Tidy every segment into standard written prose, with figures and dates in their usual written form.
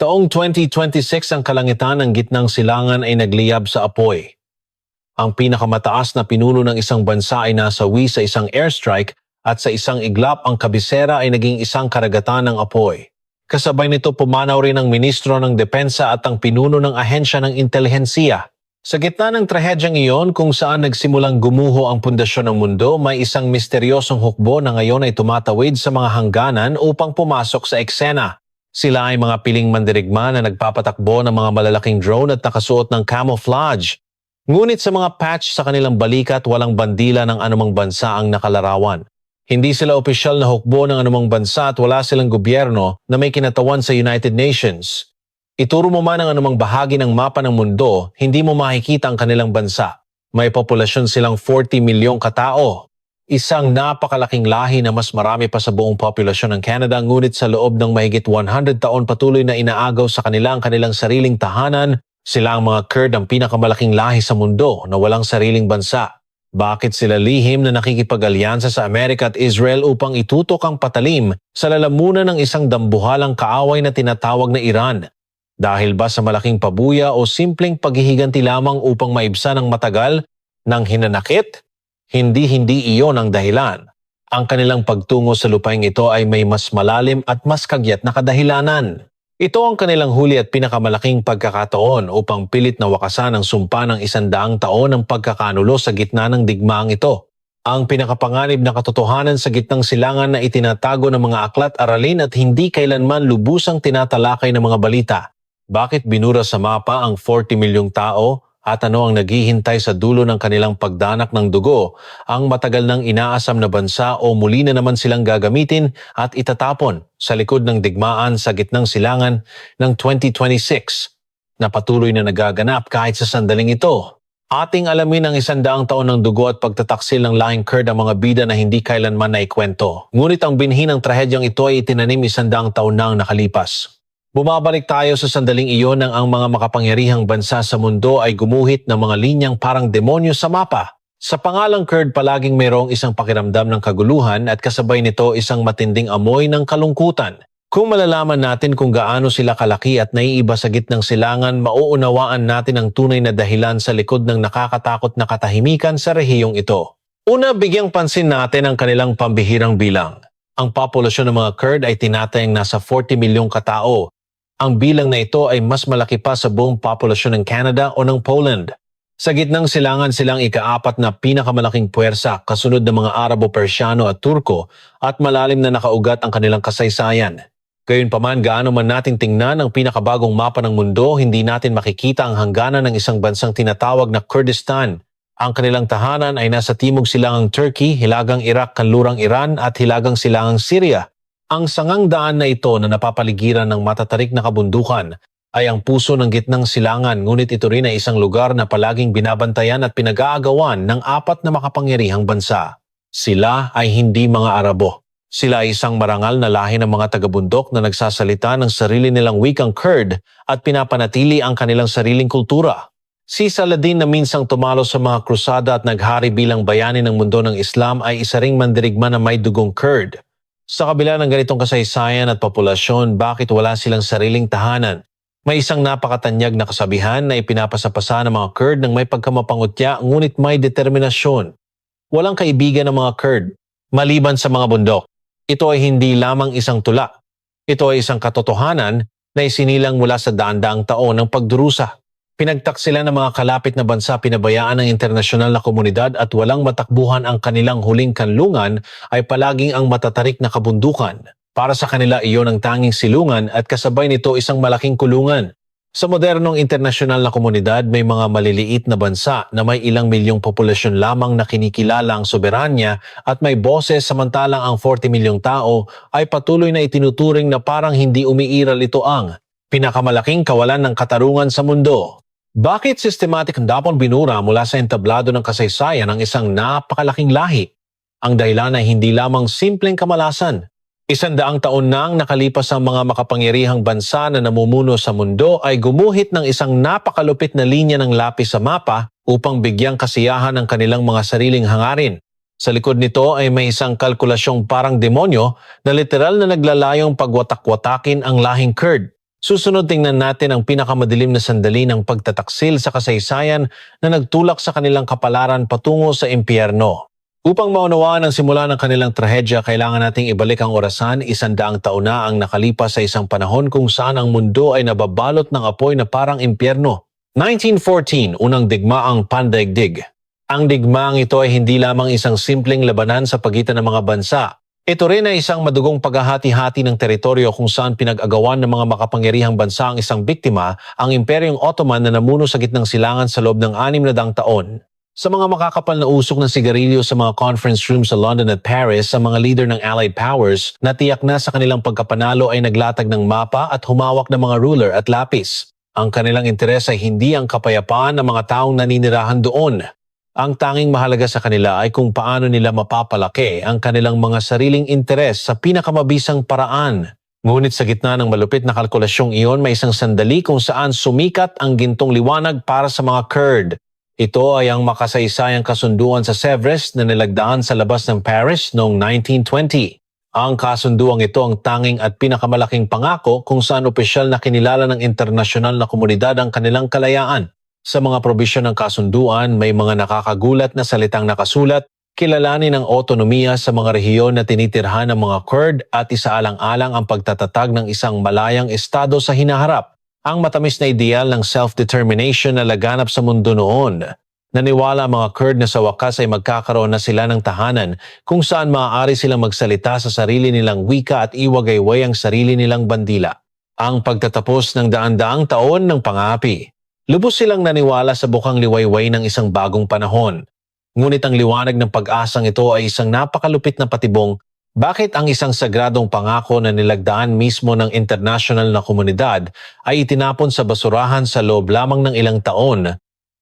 Taong 2026 ang kalangitan ng gitnang silangan ay nagliyab sa apoy. Ang pinakamataas na pinuno ng isang bansa ay nasawi sa isang airstrike at sa isang iglap ang kabisera ay naging isang karagatan ng apoy. Kasabay nito pumanaw rin ang ministro ng depensa at ang pinuno ng ahensya ng intelihensiya. Sa gitna ng trahedyang iyon kung saan nagsimulang gumuho ang pundasyon ng mundo, may isang misteryosong hukbo na ngayon ay tumatawid sa mga hangganan upang pumasok sa eksena. Sila ay mga piling mandirigma na nagpapatakbo ng mga malalaking drone at nakasuot ng camouflage. Ngunit sa mga patch sa kanilang balikat, walang bandila ng anumang bansa ang nakalarawan. Hindi sila opisyal na hukbo ng anumang bansa at wala silang gobyerno na may kinatawan sa United Nations. Ituro mo man ang anumang bahagi ng mapa ng mundo, hindi mo makikita ang kanilang bansa. May populasyon silang 40 milyong katao. Isang napakalaking lahi na mas marami pa sa buong populasyon ng Canada, ngunit sa loob ng mahigit 100 taon patuloy na inaagaw sa kanila ang kanilang sariling tahanan. Sila ang mga Kurd, ang pinakamalaking lahi sa mundo na walang sariling bansa. Bakit sila lihim na nakikipag-alyansa sa Amerika at Israel upang itutok ang patalim sa lalamunan ng isang dambuhalang kaaway na tinatawag na Iran? Dahil ba sa malaking pabuya o simpleng paghihiganti lamang upang maibsan ang matagal ng hinanakit? Hindi iyon ang dahilan. Ang kanilang pagtungo sa lupaing ito ay may mas malalim at mas kagyat na kadahilanan. Ito ang kanilang huli at pinakamalaking pagkakataon upang pilit na wakasan ang sumpa ng 100 taon ng pagkakanulo sa gitna ng digmaang ito. Ang pinakapanganib na katotohanan sa gitnang silangan na itinatago ng mga aklat, aralin at hindi kailanman lubusang tinatalakay ng mga balita. Bakit binura sa mapa ang 40 milyong tao at ano ang naghihintay sa dulo ng kanilang pagdanak ng dugo? Ang matagal nang inaasam na bansa o muli na naman silang gagamitin at itatapon sa likod ng digmaan sa gitnang silangan ng 2026 na patuloy na nagaganap kahit sa sandaling ito. Ating alamin ang 100 taon ng dugo at pagtataksil ng lahing Kurd ang mga bida na hindi kailanman naikwento. Ngunit ang binhi ng trahedyang ito ay itinanim 100 taon na ang nakalipas. Bumabalik tayo sa sandaling iyon nang ang mga makapangyarihang bansa sa mundo ay gumuhit ng mga linyang parang demonyo sa mapa. Sa pangalang Kurd, palaging mayroong isang pakiramdam ng kaguluhan at kasabay nito isang matinding amoy ng kalungkutan. Kung malalaman natin kung gaano sila kalaki at naiiba sa gitnang silangan, mauunawaan natin ang tunay na dahilan sa likod ng nakakatakot na katahimikan sa rehiyong ito. Una, bigyang pansin natin ang kanilang pambihirang bilang. Ang populasyon ng mga Kurd ay tinatayang nasa 40 milyong katao. Ang bilang na ito ay mas malaki pa sa buong populasyon ng Canada o ng Poland. Sa gitnang silangan silang ika-4 na pinakamalaking puwersa kasunod ng mga Arabo, Persiano at Turko at malalim na nakaugat ang kanilang kasaysayan. Gayunpaman, gaano man natin tingnan ang pinakabagong mapa ng mundo, hindi natin makikita ang hangganan ng isang bansang tinatawag na Kurdistan. Ang kanilang tahanan ay nasa timog silangang Turkey, hilagang Iraq, kanlurang Iran at hilagang silangang Syria. Ang sangang daan na ito na napapaligiran ng matatarik na kabundukan ay ang puso ng gitnang silangan, ngunit ito rin ay isang lugar na palaging binabantayan at pinag-aagawan ng 4 na makapangyarihang bansa. Sila ay hindi mga Arabo. Sila ay isang marangal na lahi ng mga taga-bundok na nagsasalita ng sarili nilang wikang Kurd at pinapanatili ang kanilang sariling kultura. Si Saladin na minsang tumalo sa mga krusada at naghari bilang bayani ng mundo ng Islam ay isa ring mandirigma na may dugong Kurd. Sa kabila ng ganitong kasaysayan at populasyon, bakit wala silang sariling tahanan? May isang napakatanyag na kasabihan na ipinapasapasa ng mga Kurd ng may pagkamapangutya ngunit may determinasyon. Walang kaibigan ng mga Kurd, maliban sa mga bundok. Ito ay hindi lamang isang tula. Ito ay isang katotohanan na isinilang mula sa daan-daang taon ng pagdurusa. Pinagtaksilan ng mga kalapit na bansa, pinabayaan ng internasyonal na komunidad at walang matakbuhan ang kanilang huling kanlungan ay palaging ang matatarik na kabundukan. Para sa kanila iyon ang tanging silungan at kasabay nito isang malaking kulungan. Sa modernong internasyonal na komunidad, may mga maliliit na bansa na may ilang milyong populasyon lamang na kinikilala ang soberanya at may boses, samantalang ang 40 milyong tao ay patuloy na itinuturing na parang hindi umiiral. Ito ang pinakamalaking kawalan ng katarungan sa mundo. Bakit systematic ang dapon binura mula sa entablado ng kasaysayan ng isang napakalaking lahi? Ang dahilan ay hindi lamang simpleng kamalasan. 100 taon nang nakalipas ang mga makapangyarihang bansa na namumuno sa mundo ay gumuhit ng isang napakalupit na linya ng lapis sa mapa upang bigyang kasiyahan ang kanilang mga sariling hangarin. Sa likod nito ay may isang kalkulasyong parang demonyo na literal na naglalayong pagwatak-watakin ang lahing Kurd. Susunod tingnan natin ang pinakamadilim na sandali ng pagtataksil sa kasaysayan na nagtulak sa kanilang kapalaran patungo sa impyerno. Upang maunawaan ang simula ng kanilang trahedya, kailangan nating ibalik ang orasan. 100 taon na ang nakalipas sa isang panahon kung saan ang mundo ay nababalot ng apoy na parang impyerno. 1914, unang digmaang pandaigdig. Ang digmaang ito ay hindi lamang isang simpleng labanan sa pagitan ng mga bansa. Ito rin ay isang madugong paghahati-hati ng teritoryo kung saan pinag-agawan ng mga makapangyarihang bansa ang isang biktima, ang Imperyong Ottoman na namuno sa gitnang silangan sa loob ng 600 taon. Sa mga makakapal na usok ng sigarilyo sa mga conference rooms sa London at Paris, sa mga leader ng Allied Powers na tiyak na sa kanilang pagkapanalo ay naglatag ng mapa at humawak ng mga ruler at lapis. Ang kanilang interes ay hindi ang kapayapaan ng mga taong naninirahan doon. Ang tanging mahalaga sa kanila ay kung paano nila mapapalaki ang kanilang mga sariling interes sa pinakamabisang paraan. Ngunit sa gitna ng malupit na kalkulasyong iyon, may isang sandali kung saan sumikat ang gintong liwanag para sa mga Kurd. Ito ay ang makasaysayang kasunduan sa Sèvres na nilagdaan sa labas ng Paris noong 1920. Ang kasunduang ito ang tanging at pinakamalaking pangako kung saan opisyal na kinilala ng internasyonal na komunidad ang kanilang kalayaan. Sa mga probisyon ng kasunduan, may mga nakakagulat na salitang nakasulat, kilalanin ang otonomiya sa mga rehiyon na tinitirhan ng mga Kurd at isaalang-alang ang pagtatatag ng isang malayang estado sa hinaharap. Ang matamis na ideal ng self-determination na laganap sa mundo noon. Naniwala ang mga Kurd na sa wakas ay magkakaroon na sila ng tahanan kung saan maaari silang magsalita sa sarili nilang wika at iwagayway ang sarili nilang bandila. Ang pagtatapos ng daan-daang taon ng pangapi. Lubos silang naniwala sa bukang liwayway ng isang bagong panahon. Ngunit ang liwanag ng pag-asang ito ay isang napakalupit na patibong. Bakit ang isang sagradong pangako na nilagdaan mismo ng international na komunidad ay itinapon sa basurahan sa loob lamang ng ilang taon?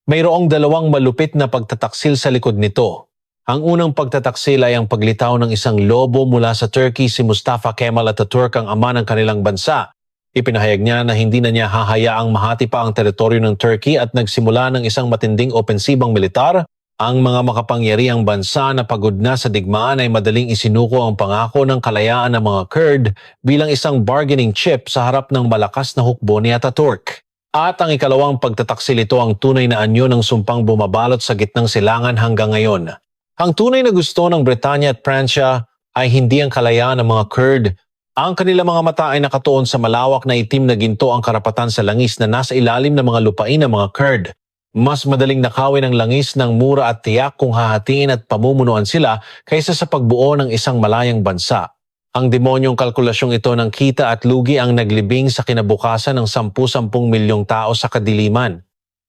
Mayroong dalawang malupit na pagtataksil sa likod nito. Ang unang pagtataksil ay ang paglitaw ng isang lobo mula sa Turkey. Si Mustafa Kemal Atatürk, ang ama ng kanilang bansa. Ipinahayag niya na hindi na niya hahayaang mahati pa ang teritoryo ng Turkey at nagsimula ng isang matinding opensibang militar. Ang mga makapangyarihang bansa na pagod na sa digmaan ay madaling isinuko ang pangako ng kalayaan ng mga Kurd bilang isang bargaining chip sa harap ng malakas na hukbo ni Atatürk. At ang ikalawang pagtataksil, ito ang tunay na anyo ng sumpang bumabalot sa gitnang silangan hanggang ngayon. Ang tunay na gusto ng Britanya at Pransya ay hindi ang kalayaan ng mga Kurd. Ang kanilang mga mata ay nakatuon sa malawak na itim na ginto, ang karapatan sa langis na nasa ilalim ng mga lupain ng mga Kurd. Mas madaling nakawin ang langis ng mura at tiyak kung hahatiin at pamumunuan sila kaysa sa pagbuo ng isang malayang bansa. Ang demonyong kalkulasyong ito ng kita at lugi ang naglibing sa kinabukasan ng 10-10 milyong tao sa kadiliman.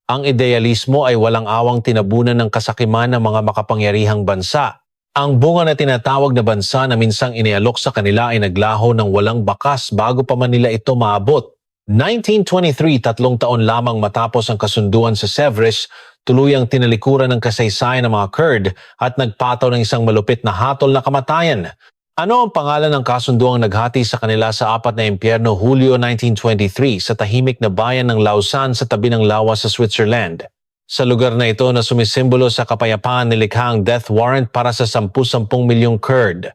Ang idealismo ay walang awang tinabunan ng kasakiman ng mga makapangyarihang bansa. Ang bunga na tinatawag na bansa na minsang inialok sa kanila ay naglaho ng walang bakas bago pa man nila ito maabot. 1923, 3 taon lamang matapos ang kasunduan sa Sèvres, tuluyang tinalikuran ng kasaysayan ng mga Kurd at nagpataw ng isang malupit na hatol na kamatayan. Ano ang pangalan ng kasunduang naghati sa kanila sa 4 na impyerno? Hulyo 1923, sa tahimik na bayan ng Lausanne sa tabi ng lawa sa Switzerland. Sa lugar na ito na sumisimbolo sa kapayapaan, nilikha ang death warrant para sa 10-10 milyong Kurd.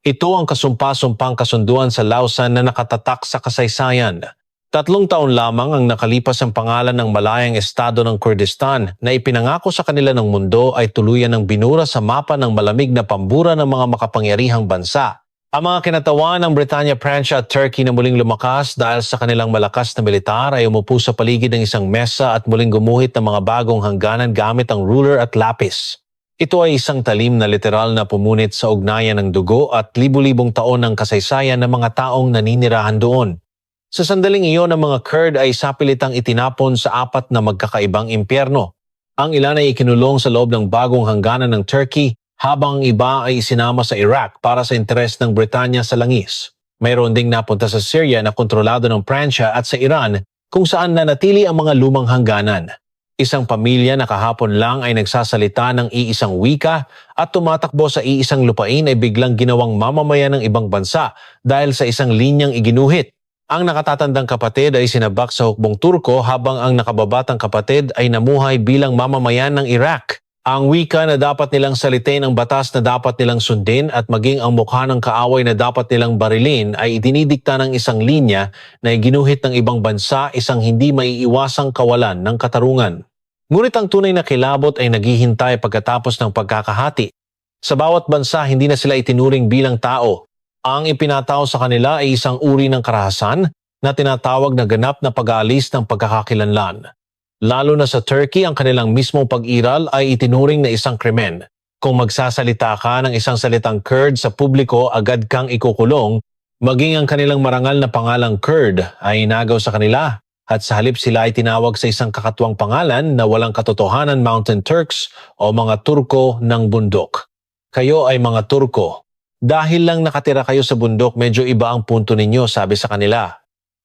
Ito ang kasumpa-sumpang kasunduan sa Lausanne na nakatatak sa kasaysayan. 3 taon lamang ang nakalipas ang pangalan ng malayang estado ng Kurdistan na ipinangako sa kanila ng mundo ay tuluyan ng binura sa mapa ng malamig na pambura ng mga makapangyarihang bansa. Ang mga kinatawan ng Britanya, Pransya at Turkey na muling lumakas dahil sa kanilang malakas na militar ay umupo sa paligid ng isang mesa at muling gumuhit ng mga bagong hangganan gamit ang ruler at lapis. Ito ay isang talim na literal na pumunit sa ugnayan ng dugo at libu-libong taon ng kasaysayan ng mga taong naninirahan doon. Sa sandaling iyon, ang mga Kurd ay sapilitang itinapon sa 4 na magkakaibang impyerno. Ang ilan ay ikinulong sa loob ng bagong hangganan ng Turkey, habang ang iba ay isinama sa Iraq para sa interes ng Britanya sa langis. Mayroon ding napunta sa Syria na kontrolado ng Pransya at sa Iran kung saan nanatili ang mga lumang hangganan. Isang pamilya na kahapon lang ay nagsasalita ng iisang wika at tumatakbo sa iisang lupain ay biglang ginawang mamamayan ng ibang bansa dahil sa isang linyang iginuhit. Ang nakatatandang kapatid ay sinabak sa hukbong Turko habang ang nakababatang kapatid ay namuhay bilang mamamayan ng Iraq. Ang wika na dapat nilang salitain, ang batas na dapat nilang sundin at maging ang mukha ng kaaway na dapat nilang barilin ay idinidikta ng isang linya na ginuhit ng ibang bansa, isang hindi maiiwasang kawalan ng katarungan. Ngunit ang tunay na kilabot ay naghihintay pagkatapos ng pagkakahati. Sa bawat bansa, hindi na sila itinuring bilang tao. Ang ipinatao sa kanila ay isang uri ng karahasan na tinatawag na ganap na pag-aalis ng pagkakakilanlan. Lalo na sa Turkey, ang kanilang mismong pag-iral ay itinuring na isang krimen. Kung magsasalita ka ng isang salitang Kurd sa publiko, agad kang ikukulong, maging ang kanilang marangal na pangalang Kurd ay inagaw sa kanila at sa halip sila ay tinawag sa isang kakatuwang pangalan na walang katotohanan, Mountain Turks o mga Turko ng bundok. Kayo ay mga Turko. Dahil lang nakatira kayo sa bundok, medyo iba ang punto ninyo, sabi sa kanila.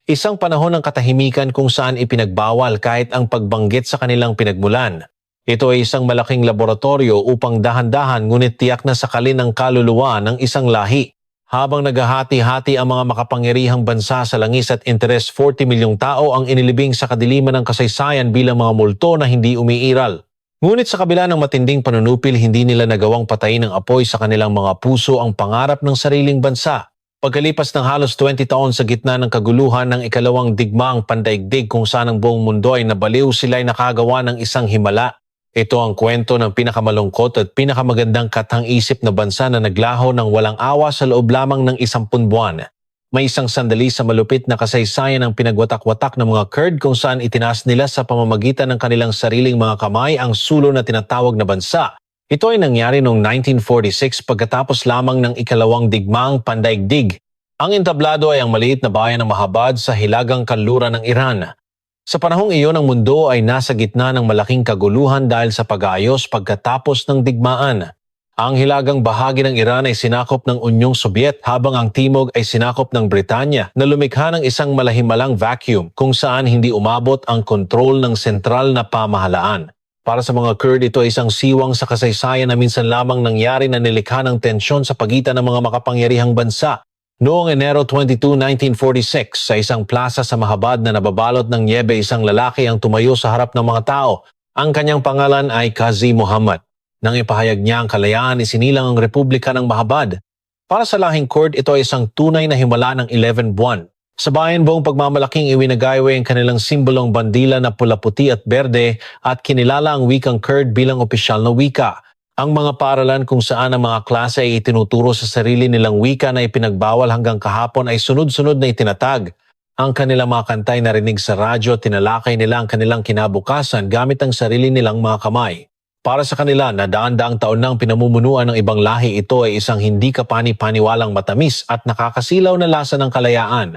Isang panahon ng katahimikan kung saan ipinagbawal kahit ang pagbanggit sa kanilang pinagmulan. Ito ay isang malaking laboratorio upang dahan-dahan ngunit tiyak na sakalin ang kaluluwa ng isang lahi. Habang naghahati-hati ang mga makapangyarihang bansa sa langis at interes, 40 milyong tao ang inilibing sa kadiliman ng kasaysayan bilang mga multo na hindi umiiral. Ngunit sa kabila ng matinding panunupil, hindi nila nagawang patayin ng apoy sa kanilang mga puso ang pangarap ng sariling bansa. Pagkalipas ng halos 20 taon sa gitna ng kaguluhan ng ikalawang digmaang pandaigdig kung saan ang buong mundo ay nabaliw, sila ay nakagawa ng isang himala. Ito ang kwento ng pinakamalungkot at pinakamagandang katang-isip na bansa na naglaho ng walang awa sa loob lamang ng 10 buwan. May isang sandali sa malupit na kasaysayan ng pinagwatak-watak ng mga Kurd kung saan itinaas nila sa pamamagitan ng kanilang sariling mga kamay ang sulo na tinatawag na bansa. Ito ay nangyari noong 1946 pagkatapos lamang ng ikalawang digmaang pandaigdig. Ang entablado ay ang maliit na bayan ng Mahabad sa hilagang kanluran ng Iran. Sa panahong iyon, ang mundo ay nasa gitna ng malaking kaguluhan dahil sa pag-aayos pagkatapos ng digmaan. Ang hilagang bahagi ng Iran ay sinakop ng Unyong Sobyet habang ang timog ay sinakop ng Britanya na lumikha ng isang malahimalang vacuum kung saan hindi umabot ang kontrol ng sentral na pamahalaan. Para sa mga Kurd, ito ay isang siwang sa kasaysayan na minsan lamang nangyari na nilikha ng tensyon sa pagitan ng mga makapangyarihang bansa. Noong Enero 22, 1946, sa isang plaza sa Mahabad na nababalot ng niyebe, isang lalaki ang tumayo sa harap ng mga tao. Ang kanyang pangalan ay Qazi Muhammad. Nang ipahayag niya ang kalayaan, isinilang ang Republika ng Mahabad. Para sa lahing Kurd, ito ay isang tunay na himala ng 11 buwan. Sa bayan buong pagmamalaking iwinagayway ang kanilang simbolong bandila na pula-puti at berde at kinilala ang wikang Kurd bilang opisyal na wika. Ang mga paaralan kung saan ang mga klase ay itinuturo sa sarili nilang wika na ipinagbawal hanggang kahapon ay sunod-sunod na itinatag. Ang kanilang mga kantay narinig sa radyo, tinalakay nila ang kanilang kinabukasan gamit ang sarili nilang mga kamay. Para sa kanila, na daan-daang taon nang pinamumunuan ng ibang lahi, ito ay isang hindi kapani-paniwalang matamis at nakakasilaw na lasa ng kalayaan.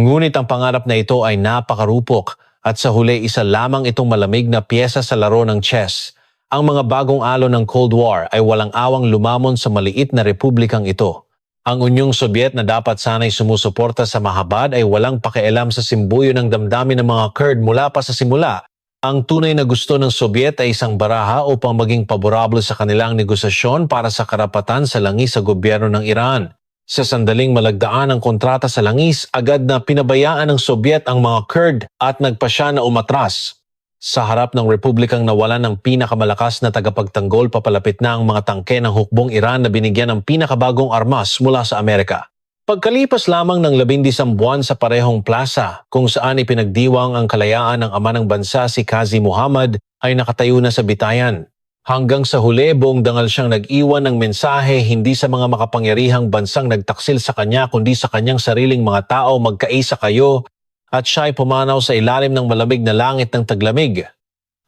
Ngunit ang pangarap na ito ay napakarupok at sa huli isa lamang itong malamig na piyesa sa laro ng chess. Ang mga bagong alon ng Cold War ay walang awang lumamon sa maliit na republikang ito. Ang Unyong Sobyet na dapat sana'y sumusuporta sa Mahabad ay walang pakialam sa simbuyo ng damdamin ng mga Kurd mula pa sa simula. Ang tunay na gusto ng Sobyet ay isang baraha upang maging paborable sa kanilang negosasyon para sa karapatan sa langis sa gobyerno ng Iran. Sa sandaling malagdaan ang kontrata sa langis, agad na pinabayaan ng Sobyet ang mga Kurd at nagpasya na umatras. Sa harap ng republikang nawalan ng pinakamalakas na tagapagtanggol, papalapit na ang mga tangke ng hukbong Iran na binigyan ng pinakabagong armas mula sa Amerika. Pagkalipas lamang ng 11 buwan sa parehong plaza, kung saan ipinagdiwang ang kalayaan ng ama ng bansa si Qazi Muhammad, ay nakatayo na sa bitayan. Hanggang sa huli, buong dangal siyang nag-iwan ng mensahe hindi sa mga makapangyarihang bansang nagtaksil sa kanya kundi sa kanyang sariling mga tao, magkaisa kayo, at siya ay pumanaw sa ilalim ng malamig na langit ng taglamig.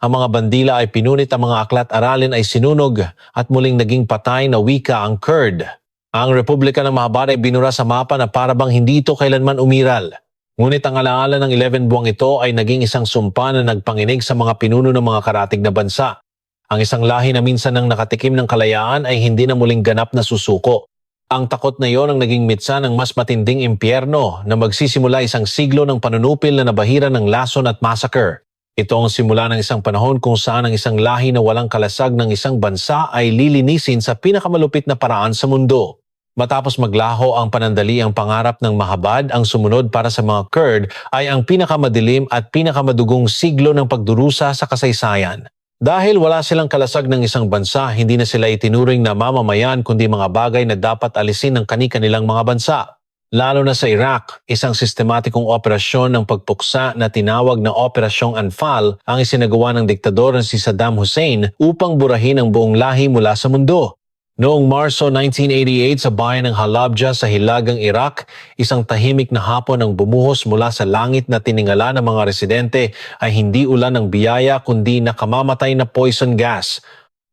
Ang mga bandila ay pinunit, ang mga aklat-aralin ay sinunog at muling naging patay na wika ang Kurd. Ang Republika ng Mahabad ay binura sa mapa na parabang hindi ito kailanman umiral. Ngunit ang alaala ng 11 buwang ito ay naging isang sumpa na nagpanginig sa mga pinuno ng mga karatig na bansa. Ang isang lahi na minsan nang nakatikim ng kalayaan ay hindi na muling ganap na susuko. Ang takot na iyon ang naging mitsa ng mas matinding impyerno na magsisimula isang siglo ng panunupil na nabahira ng lason at massacre. Ito ang simula ng isang panahon kung saan ang isang lahi na walang kalasag ng isang bansa ay lilinisin sa pinakamalupit na paraan sa mundo. Matapos maglaho ang panandaliang pangarap ng Mahabad, ang sumunod para sa mga Kurd ay ang pinakamadilim at pinakamadugong siglo ng pagdurusa sa kasaysayan. Dahil wala silang kalasag ng isang bansa, hindi na sila itinuring na mamamayan kundi mga bagay na dapat alisin ng kani-kanilang mga bansa. Lalo na sa Iraq, isang sistematikong operasyon ng pagpuksa na tinawag na Operasyong Anfal ang isinagawa ng diktador na si Saddam Hussein upang burahin ang buong lahi mula sa mundo. Noong Marso 1988 sa bayan ng Halabja sa Hilagang Iraq, isang tahimik na hapon ang bumuhos mula sa langit na tiningala ng mga residente ay hindi ulan ng biyaya kundi nakamamatay na poison gas.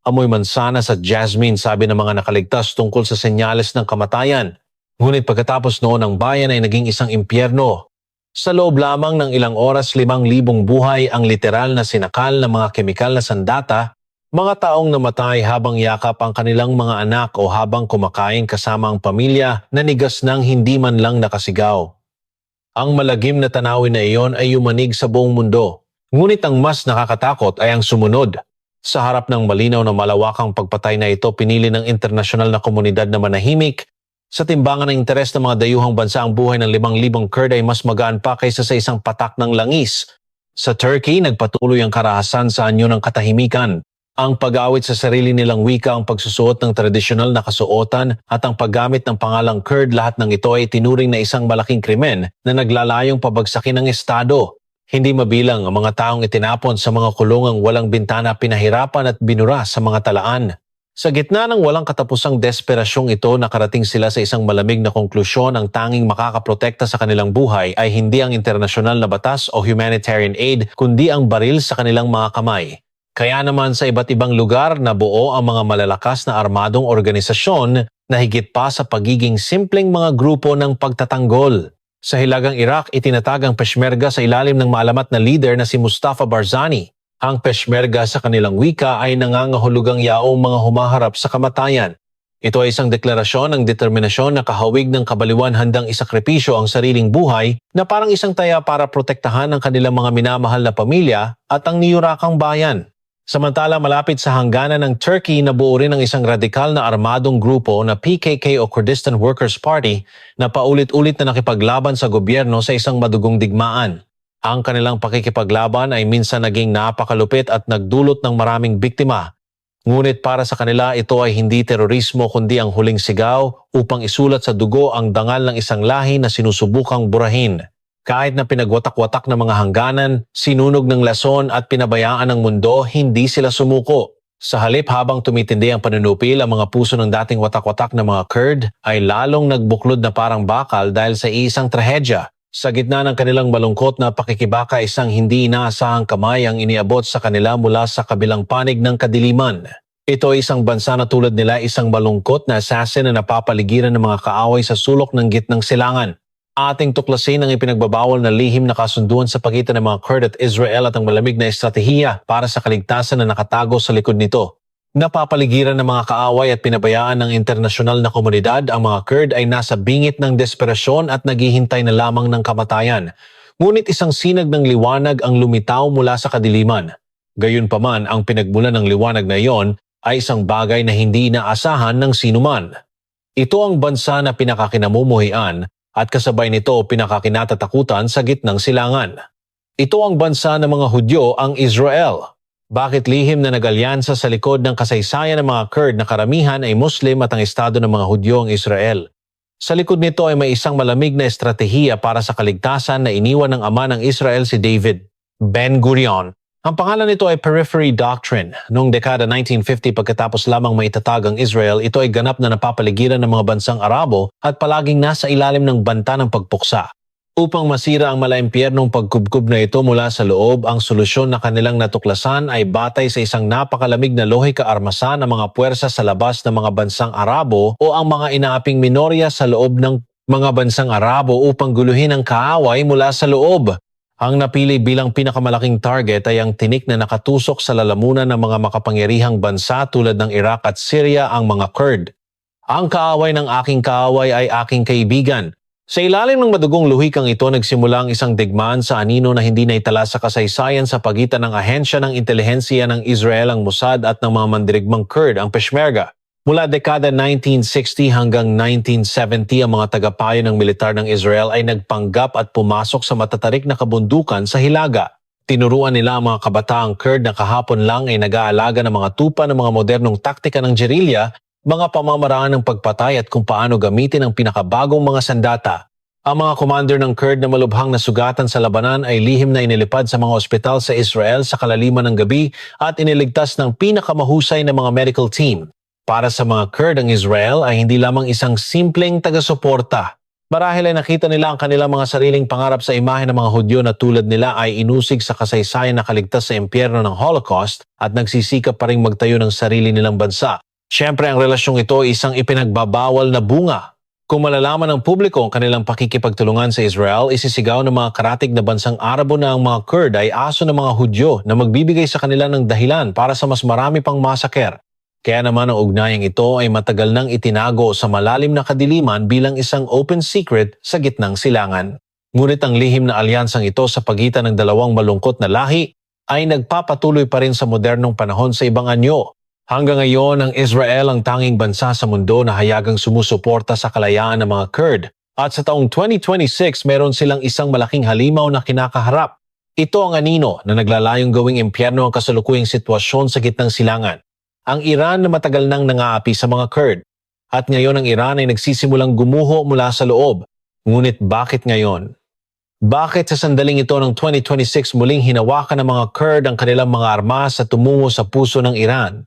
Amoy mansanas at jasmine, sabi ng mga nakaligtas tungkol sa senyales ng kamatayan. Ngunit pagkatapos noon ang bayan ay naging isang impyerno. Sa loob lamang ng ilang oras, 5,000 buhay ang literal na sinakal ng mga kemikal na sandata, mga taong namatay habang yakap ang kanilang mga anak o habang kumakain kasama ang pamilya na nigas ng hindi man lang nakasigaw. Ang malagim na tanawin na iyon ay yumanig sa buong mundo. Ngunit ang mas nakakatakot ay ang sumunod. Sa harap ng malinaw na malawakang pagpatay na ito, pinili ng internasyonal na komunidad na manahimik. Sa timbangan ng interes ng mga dayuhang bansa, ang buhay ng 5,000 Kurd ay mas magaan pa kaysa sa isang patak ng langis. Sa Turkey, nagpatuloy ang karahasan sa anyo ng katahimikan. Ang pag-awit sa sarili nilang wika, ang pagsusuot ng tradisyonal na kasuotan at ang paggamit ng pangalang Kurd, lahat ng ito ay tinuring na isang malaking krimen na naglalayong pabagsakin ng Estado. Hindi mabilang ang mga taong itinapon sa mga kulungang walang bintana, pinahirapan at binura sa mga talaan. Sa gitna ng walang katapusang desperasyong ito, nakarating sila sa isang malamig na konklusyon: ang tanging makakaprotekta sa kanilang buhay ay hindi ang internasyonal na batas o humanitarian aid, kundi ang baril sa kanilang mga kamay. Kaya naman sa iba't ibang lugar nabuo ang mga malalakas na armadong organisasyon na higit pa sa pagiging simpleng mga grupo ng pagtatanggol. Sa Hilagang Iraq, itinatag ang Peshmerga sa ilalim ng maalamat na leader na si Mustafa Barzani. Ang Peshmerga sa kanilang wika ay nangangahulugang yaong mga humaharap sa kamatayan. Ito ay isang deklarasyon ng determinasyon na kahawig ng kabaliwan, handang isakripisyo ang sariling buhay na parang isang taya para protektahan ang kanilang mga minamahal na pamilya at ang niyurakang bayan. Samantala, malapit sa hangganan ng Turkey, nabuo rin ang isang radikal na armadong grupo na PKK o Kurdistan Workers Party na paulit-ulit na nakipaglaban sa gobyerno sa isang madugong digmaan. Ang kanilang pakikipaglaban ay minsan naging napakalupit at nagdulot ng maraming biktima. Ngunit para sa kanila, ito ay hindi terorismo kundi ang huling sigaw upang isulat sa dugo ang dangal ng isang lahi na sinusubukang burahin. Kahit na pinagwatak-watak ng mga hangganan, sinunog ng lason at pinabayaan ng mundo, hindi sila sumuko. Sa halip, habang tumitindi ang panunupil, ang mga puso ng dating watak-watak na mga Kurd ay lalong nagbuklod na parang bakal dahil sa isang trahedya. Sa gitna ng kanilang malungkot na pakikibaka, isang hindi inaasahang kamay ang iniabot sa kanila mula sa kabilang panig ng kadiliman. Ito ay isang bansa na tulad nila, isang malungkot na assassin na napapaligiran ng mga kaaway sa sulok ng gitnang silangan. Ating tuklasin ang ipinagbabawal na lihim na kasunduan sa pagitan ng mga Kurd at Israel at ang malamig na estratehiya para sa kaligtasan na nakatago sa likod nito. Napapaligiran ng mga kaaway at pinabayaan ng internasyonal na komunidad, ang mga Kurd ay nasa bingit ng desperasyon at naghihintay na lamang ng kamatayan. Ngunit isang sinag ng liwanag ang lumitaw mula sa kadiliman. Gayunpaman, ang pinagmulan ng liwanag na iyon ay isang bagay na hindi inaasahan ng sinuman. Ito ang bansa na pinakakinamumuhian at kasabay nito pinakakinatatakutan sa gitnang silangan. Ito ang bansa ng mga Hudyo, ang Israel. Bakit lihim na nag-alyansa sa likod ng kasaysayan ng mga Kurd na karamihan ay Muslim at ang estado ng mga Hudyo ang Israel? Sa likod nito ay may isang malamig na estratehiya para sa kaligtasan na iniwan ng ama ng Israel, si David Ben-Gurion. Ang pangalan nito ay Periphery Doctrine. Noong dekada 1950, pagkatapos lamang maitatag ang Israel, ito ay ganap na napapaligiran ng mga bansang Arabo at palaging nasa ilalim ng banta ng pagpuksa. Upang masira ang malaimpyernong pagkubkob na ito mula sa loob, ang solusyon na kanilang natuklasan ay batay sa isang napakalamig na lohika armasan ng mga puwersa sa labas ng mga bansang Arabo o ang mga inaaping minorya sa loob ng mga bansang Arabo upang guluhin ang kaaway mula sa loob. Ang napili bilang pinakamalaking target ay ang tinik na nakatusok sa lalamunan ng mga makapangyarihang bansa tulad ng Iraq at Syria, ang mga Kurd. Ang kaaway ng aking kaaway ay aking kaibigan. Sa ilalim ng madugong luhikang ito, nagsimula ang isang digmaan sa anino na hindi naitala sa kasaysayan sa pagitan ng ahensya ng intelihensiya ng Israel, ang Mossad, at ng mga mandirigmang Kurd, ang Peshmerga. Mula dekada 1960 hanggang 1970, ang mga tagapayo ng militar ng Israel ay nagpanggap at pumasok sa matatarik na kabundukan sa Hilaga. Tinuruan nila ang mga kabataang Kurd na kahapon lang ay nag-aalaga ng mga tupa ng mga modernong taktika ng gerilya, mga pamamaraan ng pagpatay at kung paano gamitin ang pinakabagong mga sandata. Ang mga commander ng Kurd na malubhang nasugatan sa labanan ay lihim na inilipad sa mga ospital sa Israel sa kalaliman ng gabi at iniligtas ng pinakamahusay na mga medical team. Para sa mga Kurd, ang Israel ay hindi lamang isang simpleng taga-suporta. Marahil ay nakita nila ang kanilang mga sariling pangarap sa imahe ng mga Hudyo na tulad nila ay inusig sa kasaysayan na kaligtas sa impyerno ng Holocaust at nagsisikap pa ring magtayo ng sarili nilang bansa. Siyempre, ang relasyong ito ay isang ipinagbabawal na bunga. Kung malalaman ng publiko ang kanilang pakikipagtulungan sa Israel, isisigaw ng mga karatig na bansang Arabo na ang mga Kurd ay aso ng mga Hudyo na magbibigay sa kanila ng dahilan para sa mas marami pang masaker. Kaya naman ang ugnayang ito ay matagal nang itinago sa malalim na kadiliman bilang isang open secret sa gitnang silangan. Ngunit ang lihim na alyansang ito sa pagitan ng dalawang malungkot na lahi ay nagpapatuloy pa rin sa modernong panahon sa ibang anyo. Hanggang ngayon, ang Israel ang tanging bansa sa mundo na hayagang sumusuporta sa kalayaan ng mga Kurd. At sa taong 2026, meron silang isang malaking halimaw na kinakaharap. Ito ang anino na naglalayong gawing impyerno ang kasalukuyang sitwasyon sa gitnang silangan. Ang Iran na matagal nang nangaapi sa mga Kurd. At ngayon ang Iran ay nagsisimulang gumuho mula sa loob. Ngunit bakit ngayon? Bakit sa sandaling ito ng 2026 muling hinawakan ng mga Kurd ang kanilang mga armas at tumungo sa puso ng Iran?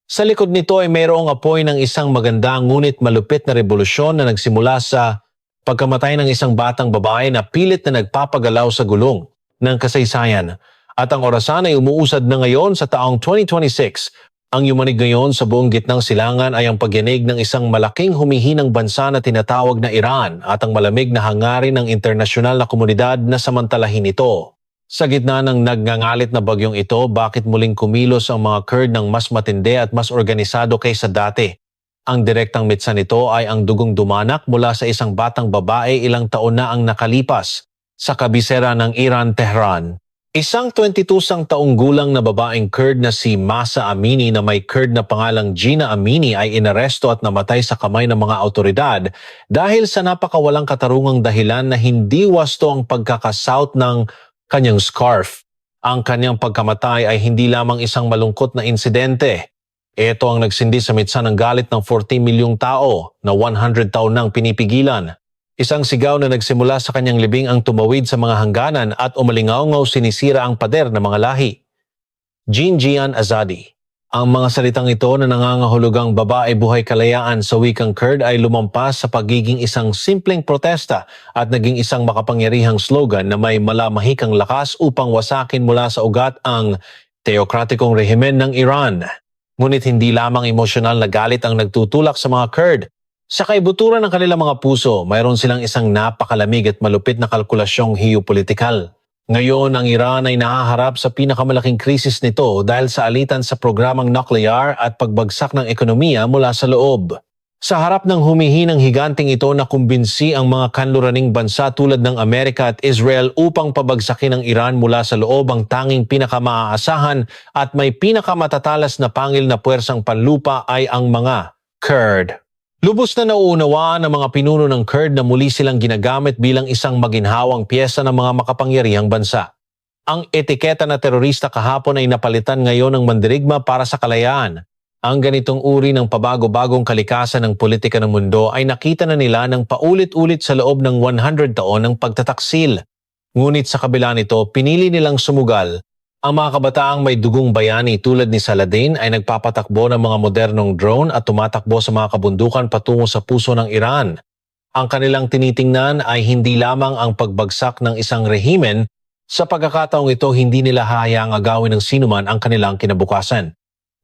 Sa likod nito ay mayroong apoy ng isang maganda ngunit malupit na revolusyon na nagsimula sa pagkamatay ng isang batang babae na pilit na nagpapagalaw sa gulong ng kasaysayan. At ang orasan ay umuusad na ngayon sa taong 2026. Ang yumanig ngayon sa buong gitnang silangan ay ang pagyanig ng isang malaking humihinang bansa na tinatawag na Iran at ang malamig na hangarin ng internasyonal na komunidad na samantalahin ito. Sa gitna ng nagngangalit na bagyong ito, bakit muling kumilos ang mga Kurd ng mas matindi at mas organisado kaysa dati? Ang direktang mitsa nito ay ang dugong dumanak mula sa isang batang babae ilang taon na ang nakalipas sa kabisera ng Iran, Tehran. Isang 22 taong gulang na babaeng Kurd na si Mahsa Amini na may Kurd na pangalang Gina Amini ay inaresto at namatay sa kamay ng mga autoridad dahil sa napakawalang katarungang dahilan na hindi wasto ang pagkakasaut ng kanyang scarf. Ang kanyang pagkamatay ay hindi lamang isang malungkot na insidente. Ito ang nagsindi sa mitsa ng galit ng 40 milyong tao na 100 taon nang pinipigilan. Isang sigaw na nagsimula sa kanyang libing ang tumawid sa mga hangganan at umalingaw-ngaw sinisira ang pader ng mga lahi. Jinjian Azadi. Ang mga salitang ito na nangangahulugang babae buhay kalayaan sa wikang Kurd ay lumampas sa pagiging isang simpleng protesta at naging isang makapangyarihang slogan na may malamahikang lakas upang wasakin mula sa ugat ang teokratikong rehimen ng Iran. Ngunit hindi lamang emosyonal na galit ang nagtutulak sa mga Kurd. Sa kaibuturan ng kanilang mga puso, mayroon silang isang napakalamig at malupit na kalkulasyong geopolitikal. Ngayon, ang Iran ay nahaharap sa pinakamalaking krisis nito dahil sa alitan sa programang nuclear at pagbagsak ng ekonomiya mula sa loob. Sa harap ng humihinang higanting ito na kumbinsi ang mga kanluraning bansa tulad ng Amerika at Israel upang pabagsakin ng Iran mula sa loob ang tanging pinakamaaasahan at may pinakamatatalas na pangil na puwersang panlupa ay ang mga Kurd. Lubos na nauunawaan ng mga pinuno ng Kurd na muli silang ginagamit bilang isang maginhawang piyesa ng mga makapangyarihang bansa. Ang etiketa na terorista kahapon ay napalitan ngayon ng mandirigma para sa kalayaan. Ang ganitong uri ng pabago-bagong kalikasan ng politika ng mundo ay nakita na nila ng paulit-ulit sa loob ng 100 taon ng pagtataksil. Ngunit sa kabila nito, pinili nilang sumugal. Ang mga kabataang may dugong bayani tulad ni Saladin ay nagpapatakbo ng mga modernong drone at tumatakbo sa mga kabundukan patungo sa puso ng Iran. Ang kanilang tinitingnan ay hindi lamang ang pagbagsak ng isang rehimen, sa pagkakataong ito hindi nila hahayaang agawin ng sinuman ang kanilang kinabukasan.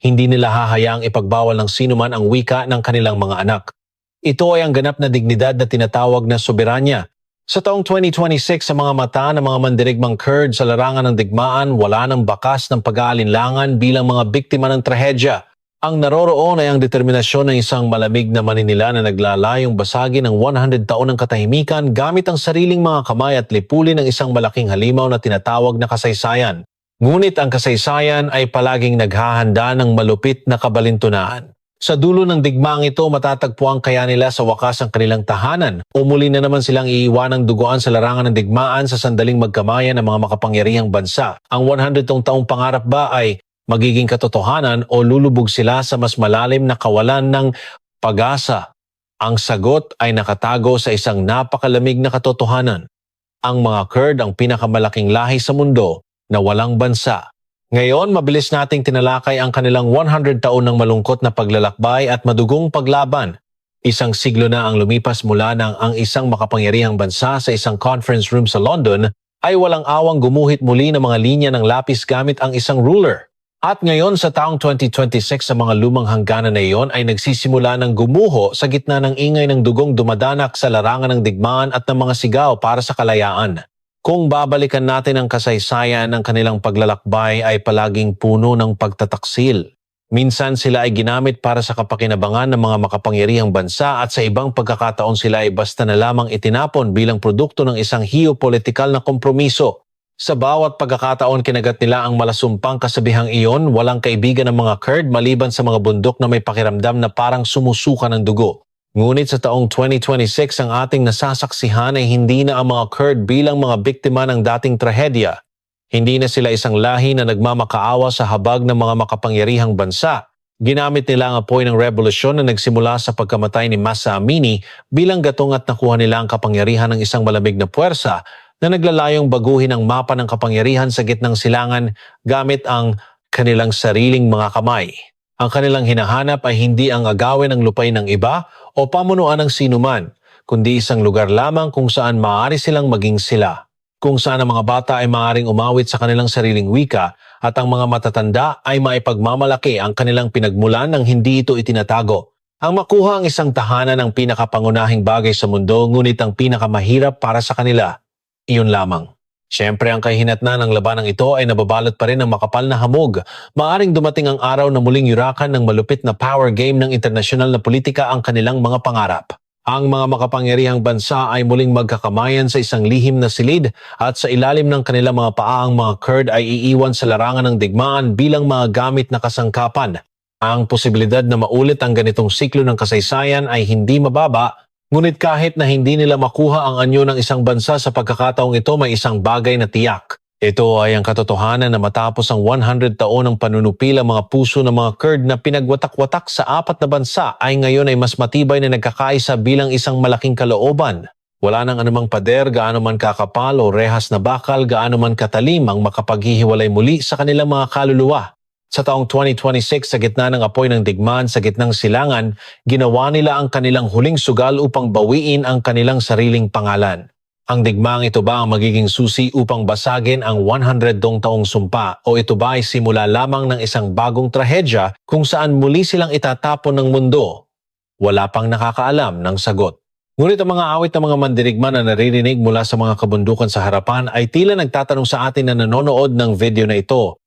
Hindi nila hahayaang ipagbawal ng sinuman ang wika ng kanilang mga anak. Ito ay ang ganap na dignidad na tinatawag na soberanya. Sa taong 2026 sa mga mata ng mga mandirigmang Kurd sa larangan ng digmaan, wala ng bakas ng pag-aalinlangan bilang mga biktima ng trahedya. Ang naroroon ay ang determinasyon ng isang malamig na maninila na naglalayong basagin ng 100 taon ng katahimikan gamit ang sariling mga kamay at lipulin ng isang malaking halimaw na tinatawag na kasaysayan. Ngunit ang kasaysayan ay palaging naghahanda ng malupit na kabalintunaan. Sa dulo ng digmaang ito, matatagpuan kaya nila sa wakas ang kanilang tahanan o muli na naman silang iiwanang duguan sa larangan ng digmaan sa sandaling magkamayan ng mga makapangyarihang bansa. Ang 100 taong pangarap ba ay magiging katotohanan o lulubog sila sa mas malalim na kawalan ng pag-asa? Ang sagot ay nakatago sa isang napakalamig na katotohanan. Ang mga Kurd ang pinakamalaking lahi sa mundo na walang bansa. Ngayon, mabilis nating tinalakay ang kanilang 100 taon ng malungkot na paglalakbay at madugong paglaban. Isang siglo na ang lumipas mula nang ang isang makapangyarihang bansa sa isang conference room sa London ay walang awang gumuhit muli ng mga linya ng lapis gamit ang isang ruler. At ngayon sa taong 2026 sa mga lumang hangganan na iyon ay nagsisimula ng gumuho sa gitna ng ingay ng dugong dumadanak sa larangan ng digmaan at ng mga sigaw para sa kalayaan. Kung babalikan natin ang kasaysayan ng kanilang paglalakbay ay palaging puno ng pagtataksil. Minsan sila ay ginamit para sa kapakinabangan ng mga makapangyarihang bansa at sa ibang pagkakataon sila ay basta na lamang itinapon bilang produkto ng isang geopolitikal na kompromiso. Sa bawat pagkakataon kinagat nila ang malasumpang kasabihang iyon, walang kaibigan ng mga Kurd maliban sa mga bundok na may pakiramdam na parang sumusuka ng dugo. Ngunit sa taong 2026 ang ating nasasaksihan ay hindi na ang mga Kurd bilang mga biktima ng dating trahedya. Hindi na sila isang lahi na nagmamakaawa sa habag ng mga makapangyarihang bansa. Ginamit nila ang apoy ng revolusyon na nagsimula sa pagkamatay ni Mahsa Amini bilang gatong at nakuha nila ang kapangyarihan ng isang malamig na puwersa na naglalayong baguhin ang mapa ng kapangyarihan sa gitnang silangan gamit ang kanilang sariling mga kamay. Ang kanilang hinahanap ay hindi ang agawin ng lupain ng iba o pamunuan ng sinuman, kundi isang lugar lamang kung saan maaari silang maging sila. Kung saan ang mga bata ay maaaring umawit sa kanilang sariling wika at ang mga matatanda ay maipagmamalaki ang kanilang pinagmulan nang hindi ito itinatago. Ang makuha ang isang tahanan ng pinakapangunahing bagay sa mundo ngunit ang pinakamahirap para sa kanila. Iyon lamang. Siyempre ang kahinatnan ng labanang ito ay nababalot pa rin ng makapal na hamog. Maaring dumating ang araw na muling yurakan ng malupit na power game ng internasyonal na politika ang kanilang mga pangarap. Ang mga makapangyarihang bansa ay muling magkakamayan sa isang lihim na silid at sa ilalim ng kanilang mga paa ang mga Kurd ay iiwan sa larangan ng digmaan bilang mga gamit na kasangkapan. Ang posibilidad na maulit ang ganitong siklo ng kasaysayan ay hindi mababa. Ngunit kahit na hindi nila makuha ang anyo ng isang bansa sa pagkakataong ito, may isang bagay na tiyak. Ito ay ang katotohanan na matapos ang 100 taon ng panunupil ang mga puso ng mga Kurd na pinagwatak-watak sa 4 na bansa ay ngayon ay mas matibay na nagkakaisa bilang isang malaking kalooban. Wala nang anumang pader, gaano man kakapal o rehas na bakal, gaano man katalim ang makapaghihiwalay muli sa kanilang mga kaluluwa. Sa taong 2026, sa gitna ng apoy ng digmaan sa gitnang silangan, ginawa nila ang kanilang huling sugal upang bawiin ang kanilang sariling pangalan. Ang digmaang ito ba ang magiging susi upang basagin ang 100 taong sumpa o ito ba ay simula lamang ng isang bagong trahedya kung saan muli silang itatapon ng mundo? Wala pang nakakaalam ng sagot. Ngunit ang mga awit ng mga mandirigma na naririnig mula sa mga kabundukan sa harapan ay tila nagtatanong sa atin na nanonood ng video na ito.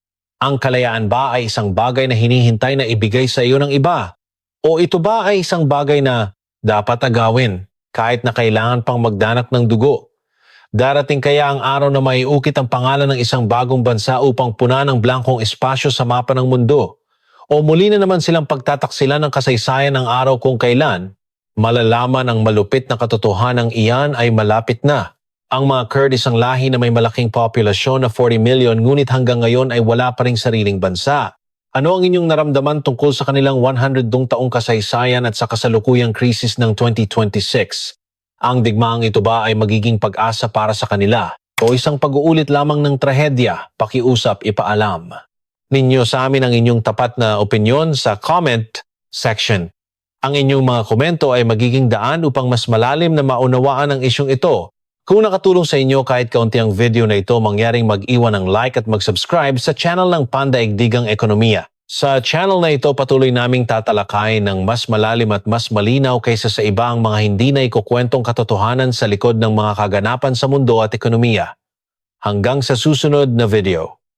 Ang kalayaan ba ay isang bagay na hinihintay na ibigay sa iyo ng iba? O ito ba ay isang bagay na dapat agawin kahit na kailangan pang magdanak ng dugo? Darating kaya ang araw na maiukit ang pangalan ng isang bagong bansa upang punan ang blankong espasyo sa mapa ng mundo? O muli na naman silang pagtataksilan ng kasaysayan ng araw kung kailan malalaman ang malupit na katotohanan iyan ay malapit na? Ang mga Kurd isang lahi na may malaking populasyon na 40 million ngunit hanggang ngayon ay wala pa ring sariling bansa. Ano ang inyong naramdaman tungkol sa kanilang 100 taong kasaysayan at sa kasalukuyang krisis ng 2026? Ang digmaang ito ba ay magiging pag-asa para sa kanila o isang pag-uulit lamang ng trahedya? Pakiusap, ipaalam ninyo sa amin ang inyong tapat na opinyon sa comment section. Ang inyong mga komento ay magiging daan upang mas malalim na maunawaan ang isyong ito. Kung nakatulong sa inyo kahit kaunti ang video na ito, mangyaring mag-iwan ng like at mag-subscribe sa channel ng Pandaigdigang Ekonomiya. Sa channel na ito, patuloy naming tatalakayin ng mas malalim at mas malinaw kaysa sa iba ang mga hindi na ikukwentong katotohanan sa likod ng mga kaganapan sa mundo at ekonomiya. Hanggang sa susunod na video.